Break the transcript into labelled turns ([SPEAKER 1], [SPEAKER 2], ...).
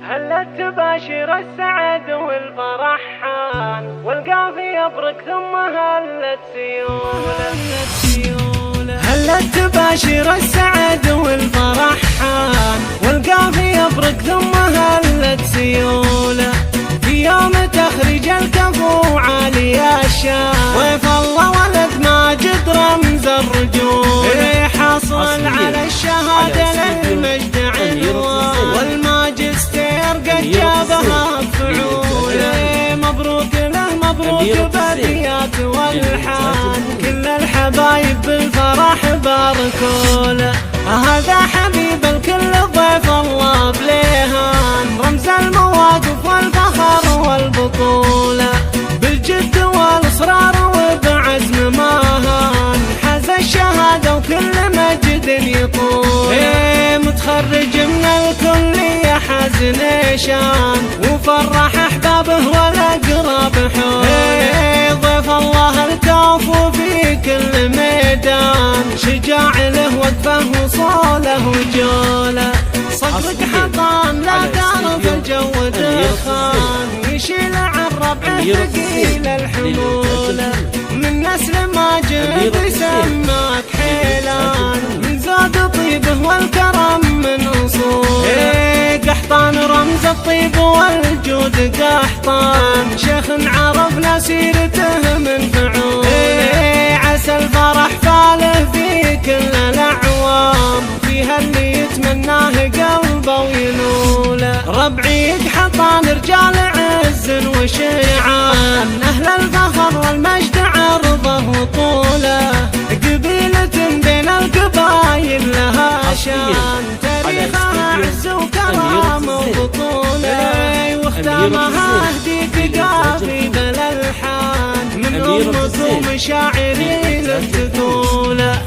[SPEAKER 1] هلت تباشر السعد والفرحان، والقافية يبرق ثم هلت سيولة. هلت تباشر السعد والفرحان، والقافية يبرق ثم هلت سيولة. في يوم تخرج الكفو عالي الشان، ضيف الله ولد ماجد رمز الرجولة. حصل على الشهادة للمجد عنوان، والماجستير قد جابها بفعوله. مبروك له مبروك باليات والحان، كل الحبايب بالفرح باركوا له. هذا حبيب الكل ضيف الله بليهان، رمز المواقف والفخر والبطولة. بالجد والاصرار وبعزم ماهان، حاز الشهادة وكل مجد يطول. متخرج من الكلية حاز نيشان، وفرح احبابه والاقراب حوله. ضيف الله الكفو في كل ميدان، شجاع له وقفه وصوله وجوله. صدرك حضان لا دار في الجو دخان، يشيل عن ربعه ثقيل الحمولة. من نسل ماجد يسماك حيلان، من زاد طيبه والكرم من اصوله. قحطان رمز الطيب والجود قحطان، شيخ عرفنا سيرته من فعوله. عسى الفرح فاله في كل الاعوام، فيها اللي يتمناه قلبه وينوله. ربعي قحطان رجال عز وشيعان، اهل الفخر والمجد عرضه وطوله. قبيلة بين القبايل لها شان، تاريخها عز وكرامه وبطوله. واختامها اهديك قافي بالالحان، من امكم شاعري للطفوله.